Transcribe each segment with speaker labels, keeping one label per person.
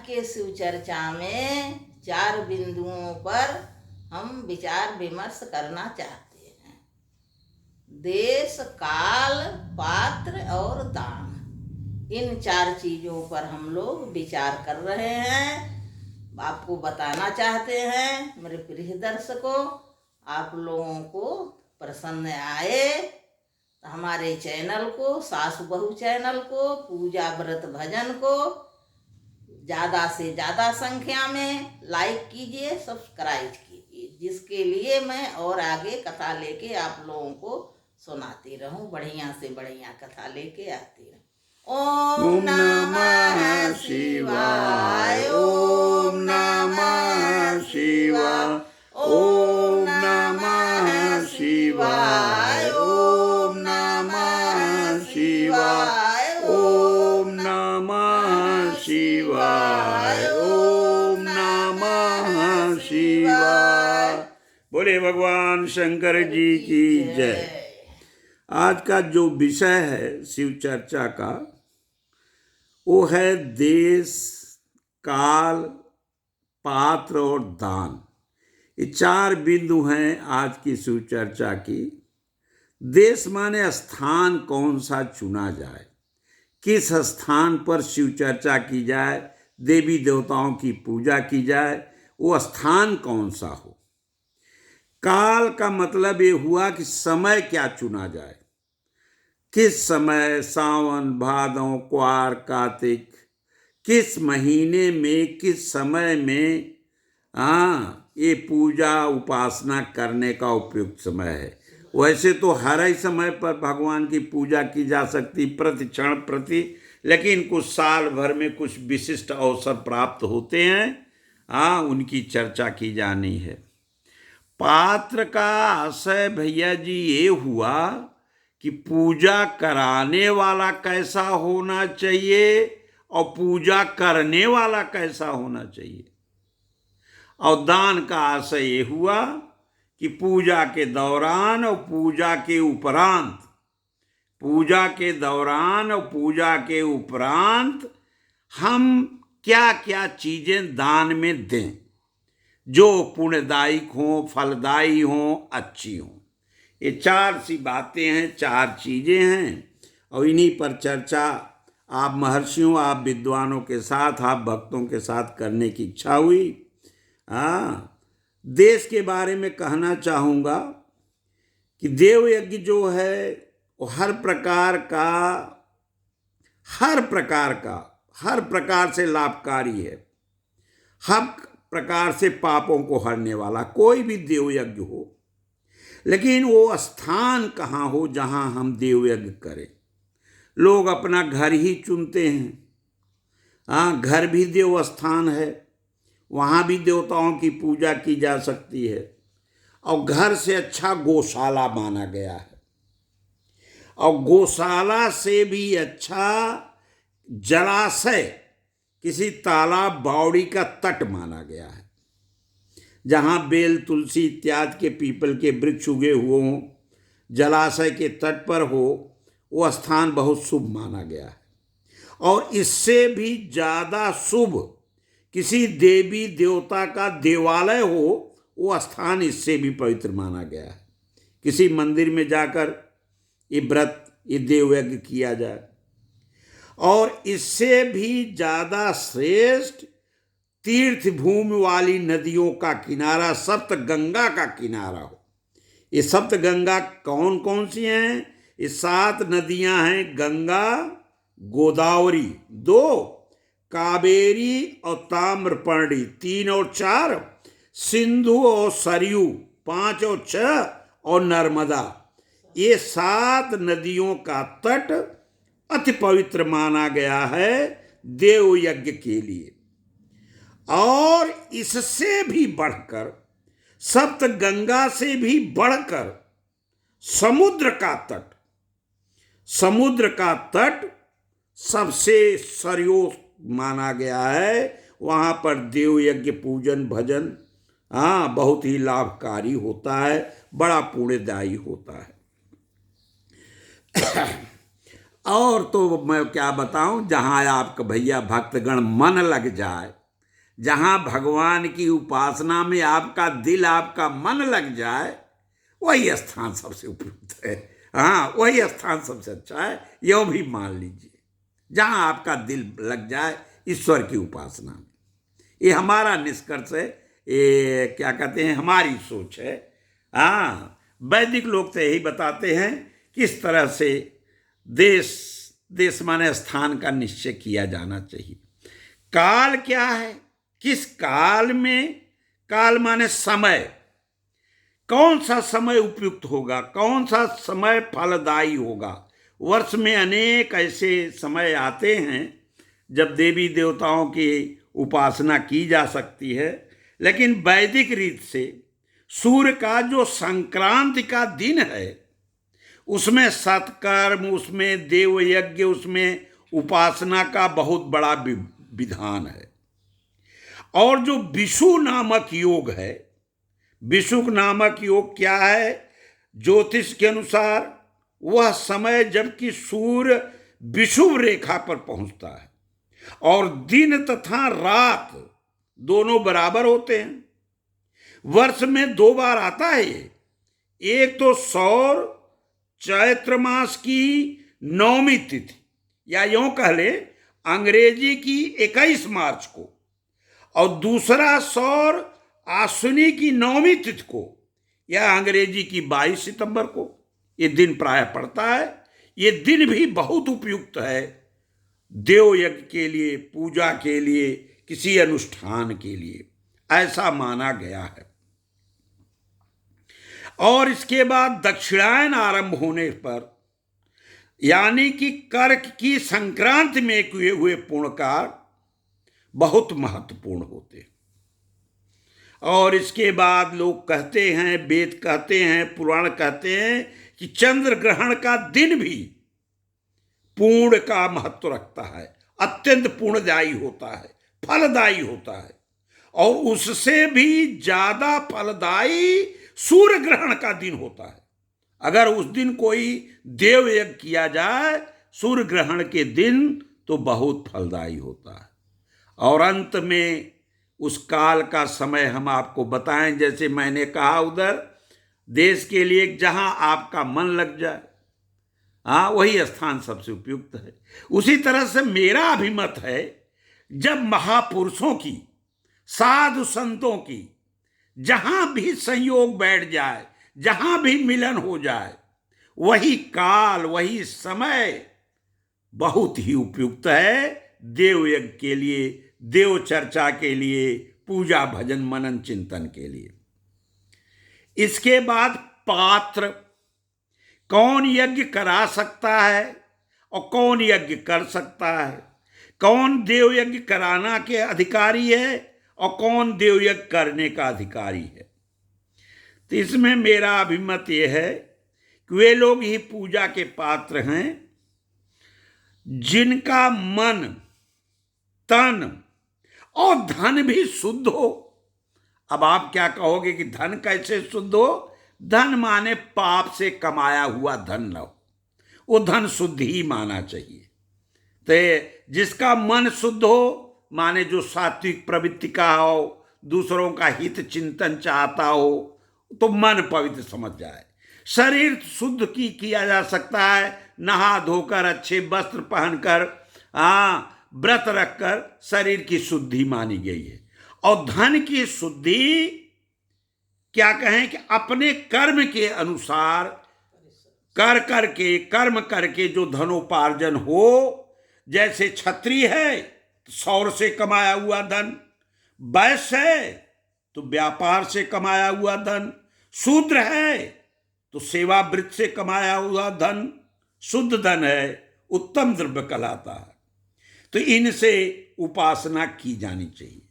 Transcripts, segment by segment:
Speaker 1: के शिव चर्चा में 4 बिंदुओं पर हम विचार विमर्श करना चाहते हैं। देश, काल, पात्र और दान, इन 4 चीज़ों पर हम लोग विचार कर रहे हैं। आपको बताना चाहते हैं मेरे प्रिय दर्शकों, आप लोगों को प्रसन्न आए तो हमारे चैनल को, सासु बहू चैनल को, पूजा व्रत भजन को ज़्यादा से ज़्यादा संख्या में लाइक कीजिए, सब्सक्राइब कीजिए, जिसके लिए मैं और आगे कथा लेके आप लोगों को सुनाती रहूं, बढ़िया से बढ़िया कथा लेके आती रहूं। ओम नमः शिवाय, ओम नमः शिवाय, ओम नमः शिवाय, ओम नमः शिवाय,
Speaker 2: ओम नमः शिवाय, ओम नमः शिवाय। बोले भगवान शंकर जी की जय। आज का जो विषय है शिव चर्चा का, वो है देश, काल, पात्र और दान। ये 4 बिंदु हैं आज की शिव चर्चा की। देश माने स्थान कौन सा चुना जाए, किस स्थान पर शिव चर्चा की जाए, देवी देवताओं की पूजा की जाए, वो स्थान कौन सा हो। काल का मतलब ये हुआ कि समय क्या चुना जाए, किस समय, सावन, भादों, क्वार, कार्तिक, किस महीने में, किस समय में ये पूजा उपासना करने का उपयुक्त समय है। वैसे तो हर ही समय पर भगवान की पूजा की जा सकती, प्रति क्षण प्रति, लेकिन कुछ साल भर में कुछ विशिष्ट अवसर प्राप्त होते हैं, उनकी चर्चा की जानी है। पात्र का आशय भैया जी ये हुआ कि पूजा कराने वाला कैसा होना चाहिए और पूजा करने वाला कैसा होना चाहिए। और दान का आशय ये हुआ कि पूजा के दौरान और पूजा के उपरांत, पूजा के दौरान और पूजा के उपरांत हम क्या क्या चीजें दान में दें जो पुण्यदायक हों, फलदायी हों, अच्छी हों। ये 4 सी बातें हैं, 4 चीजें हैं, और इन्हीं पर चर्चा आप महर्षियों, आप विद्वानों के साथ, आप भक्तों के साथ करने की इच्छा हुई। देश के बारे में कहना चाहूँगा कि देव यज्ञ जो है वो हर प्रकार से लाभकारी है, हर प्रकार से पापों को हरने वाला कोई भी देव यज्ञ हो। लेकिन वो स्थान कहाँ हो जहाँ हम देव यज्ञ करें। लोग अपना घर ही चुनते हैं। घर भी देव स्थान है, वहाँ भी देवताओं की पूजा की जा सकती है। और घर से अच्छा गौशाला माना गया है, और गौशाला से भी अच्छा जलाशय, किसी तालाब, बावड़ी का तट माना गया है, जहाँ बेल, तुलसी इत्यादि के, पीपल के वृक्ष उगे हुए हों, जलाशय के तट पर हो, वो स्थान बहुत शुभ माना गया है। और इससे भी ज़्यादा शुभ किसी देवी देवता का देवालय हो, वो स्थान इससे भी पवित्र माना गया है। किसी मंदिर में जाकर ये व्रत, ये देव यज्ञ किया जाए। और इससे भी ज़्यादा श्रेष्ठ तीर्थ भूमि वाली नदियों का किनारा, सप्त गंगा का किनारा हो। ये सप्त गंगा कौन कौन सी हैं? ये 7 नदियां हैं, गंगा, गोदावरी 2, कावेरी और ताम्रपर्णी 3 और 4, सिंधु और सरयू 5 और 6, और नर्मदा। ये 7 नदियों का तट अति पवित्र माना गया है देव यज्ञ के लिए। और इससे भी बढ़कर, सप्त गंगा से भी बढ़कर समुद्र का तट सबसे सरयोग माना गया है। वहाँ पर देव यज्ञ, पूजन, भजन बहुत ही लाभकारी होता है, बड़ा पुण्यदायी होता है। और तो मैं क्या बताऊं, जहां आपका भैया भक्तगण मन लग जाए, जहां भगवान की उपासना में आपका दिल आपका मन लग जाए, वही स्थान सबसे उपयुक्त है। हाँ, वही स्थान सबसे अच्छा है, यो भी मान लीजिए। जहां आपका दिल लग जाए ईश्वर की उपासना में, ये हमारा निष्कर्ष है, ये क्या कहते हैं, हमारी सोच है। हाँ, वैदिक लोग तो यही बताते हैं किस तरह से देश माने स्थान का निश्चय किया जाना चाहिए। काल क्या है, किस काल में, काल माने समय, कौन सा समय उपयुक्त होगा, कौन सा समय फलदायी होगा। वर्ष में अनेक ऐसे समय आते हैं जब देवी देवताओं की उपासना की जा सकती है, लेकिन वैदिक रीत से सूर्य का जो संक्रांति का दिन है, उसमें सत्कर्म, उसमें देव यज्ञ, उसमें उपासना का बहुत बड़ा विधान है। और जो विषु नामक योग है, विषुक नामक योग क्या है, ज्योतिष के अनुसार वह समय जबकि सूर्य विषुव रेखा पर पहुंचता है और दिन तथा रात दोनों बराबर होते हैं। वर्ष में 2 बार आता है ये, एक तो सौर चैत्र मास की 9वीं तिथि, या यूं कह ले अंग्रेजी की 21 मार्च को, और दूसरा सौर आश्विनी की 9वीं तिथि को, या अंग्रेजी की 22 सितंबर को। ये दिन प्राय पड़ता है। ये दिन भी बहुत उपयुक्त है देव यज्ञ के लिए, पूजा के लिए, किसी अनुष्ठान के लिए, ऐसा माना गया है। और इसके बाद दक्षिणायन आरंभ होने पर, यानी कि कर्क की संक्रांति में किए हुए पूर्णकार बहुत महत्वपूर्ण होते हैं। और इसके बाद लोग कहते हैं, वेद कहते हैं, पुराण कहते हैं कि चंद्र ग्रहण का दिन भी पूर्ण का महत्व रखता है, अत्यंत पूर्णदायी होता है, फलदायी होता है। और उससे भी ज्यादा फलदायी सूर्य ग्रहण का दिन होता है। अगर उस दिन कोई देव यज्ञ किया जाए सूर्य ग्रहण के दिन, तो बहुत फलदायी होता है। और अंत में उस काल का समय हम आपको बताएं, जैसे मैंने कहा उधर देश के लिए जहां आपका मन लग जाए, हाँ, वही स्थान सबसे उपयुक्त है। उसी तरह से मेरा अभिमत है, जब महापुरुषों की, साधु संतों की जहां भी संयोग बैठ जाए, जहां भी मिलन हो जाए, वही काल, वही समय बहुत ही उपयुक्त है देव यज्ञ के लिए, देव चर्चा के लिए, पूजा भजन मनन चिंतन के लिए। इसके बाद पात्र, कौन यज्ञ करा सकता है और कौन यज्ञ कर सकता है, कौन देव यज्ञ कराना के अधिकारी है और कौन देव यज्ञ करने का अधिकारी है। तो इसमें मेरा अभिमत यह है कि वे लोग ही पूजा के पात्र हैं जिनका मन, तन और धन भी शुद्ध हो। अब आप क्या कहोगे कि धन कैसे शुद्ध हो? धन माने पाप से कमाया हुआ धन न हो, वो धन शुद्ध ही माना चाहिए। तो जिसका मन शुद्ध हो, माने जो सात्विक प्रवृत्ति का हो, दूसरों का हित चिंतन चाहता हो, तो मन पवित्र समझ जाए। शरीर शुद्ध किया जा सकता है, नहा धोकर, अच्छे वस्त्र पहनकर, व्रत रखकर शरीर की शुद्धि मानी गई है। और धन की शुद्धि क्या कहें कि अपने कर्म के अनुसार कर्म करके जो धनोपार्जन हो। जैसे क्षत्रिय है तो सौर से कमाया हुआ धन, वैश्य है तो व्यापार से कमाया हुआ धन, शूद्र है तो सेवावृत्ति से कमाया हुआ धन शुद्ध धन है, उत्तम द्रव्य कहलाता है। तो इनसे उपासना की जानी चाहिए।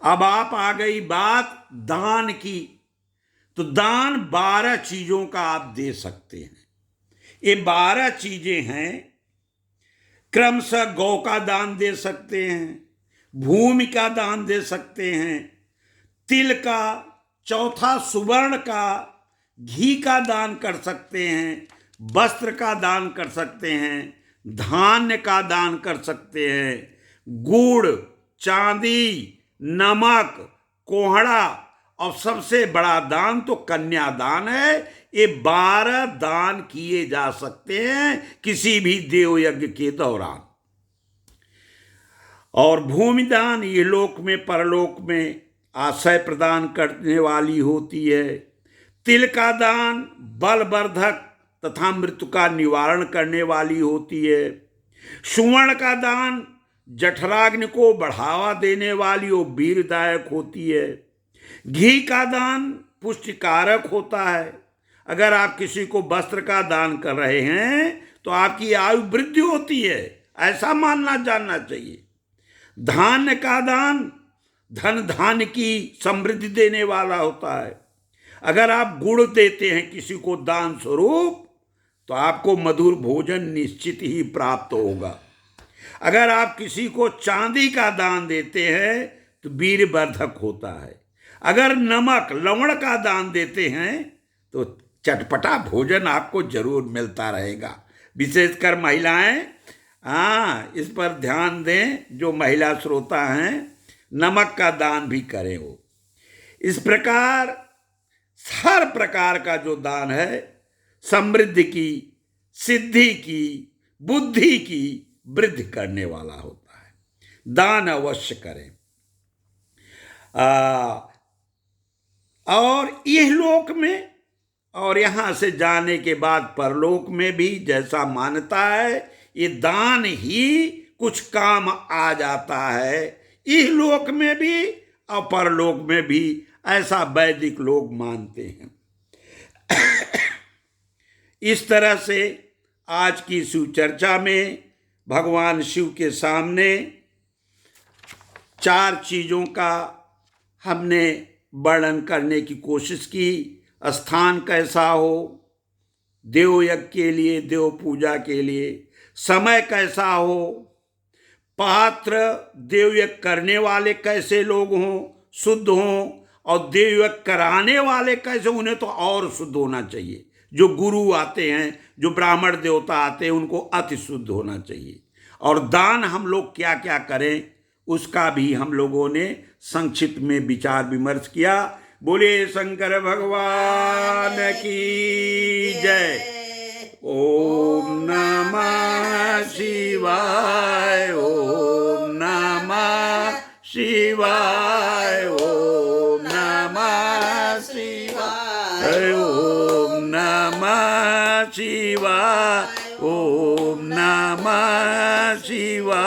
Speaker 2: अब आप आ गई बात दान की, तो दान 12 चीजों का आप दे सकते हैं। ये 12 चीजें हैं। क्रमशः गौ का दान दे सकते हैं, भूमि का दान दे सकते हैं, तिल का, चौथा सुवर्ण का, घी का दान कर सकते हैं, वस्त्र का दान कर सकते हैं, धान्य का दान कर सकते हैं, गुड़, चांदी, नमक, कोहड़ा, और सबसे बड़ा दान तो कन्यादान है। ये 12 दान किए जा सकते हैं किसी भी देव यज्ञ के दौरान। और भूमि दान ये लोक में परलोक में आश्रय प्रदान करने वाली होती है। तिल का दान बलवर्धक तथा मृत्यु का निवारण करने वाली होती है। सुवर्ण का दान जठराग्नि को बढ़ावा देने वाली और वीरदायक होती है। घी का दान पुष्टिकारक होता है। अगर आप किसी को वस्त्र का दान कर रहे हैं तो आपकी आयु वृद्धि होती है, ऐसा मानना जानना चाहिए। धान्य का दान धन धान्य की समृद्धि देने वाला होता है। अगर आप गुड़ देते हैं किसी को दान स्वरूप तो आपको मधुर भोजन निश्चित ही प्राप्त होगा। अगर आप किसी को चांदी का दान देते हैं तो वीरवर्धक होता है। अगर नमक लवण का दान देते हैं तो चटपटा भोजन आपको जरूर मिलता रहेगा। विशेषकर महिलाएं इस पर ध्यान दें, जो महिला श्रोता हैं, नमक का दान भी करें वो। इस प्रकार हर प्रकार का जो दान है समृद्धि की, सिद्धि की, बुद्धि की वृद्धि करने वाला होता है। दान अवश्य करें। और इह लोक में और यहाँ से जाने के बाद परलोक में भी जैसा मानता है, ये दान ही कुछ काम आ जाता है। इह लोक में भी और परलोक में भी ऐसा वैदिक लोग मानते हैं। इस तरह से आज की शिव चर्चा में भगवान शिव के सामने 4 चीज़ों का हमने वर्णन करने की कोशिश की। स्थान कैसा हो देव यज्ञ के लिए, देव पूजा के लिए, समय कैसा हो, पात्र देव यज्ञ करने वाले कैसे लोग हों, शुद्ध हों, और देव यज्ञ कराने वाले कैसे, उन्हें तो और शुद्ध होना चाहिए। जो गुरु आते हैं, जो ब्राह्मण देवता आते हैं, उनको अति शुद्ध होना चाहिए। और दान हम लोग क्या क्या करें उसका भी हम लोगों ने संक्षिप्त में विचार विमर्श किया। बोले शंकर भगवान की जय। ओम नमः शिवाय, ओम नमः शिवाय, ओम नमः शिवाय, ओम नमः शिवाय, ओम नमः शिवाय।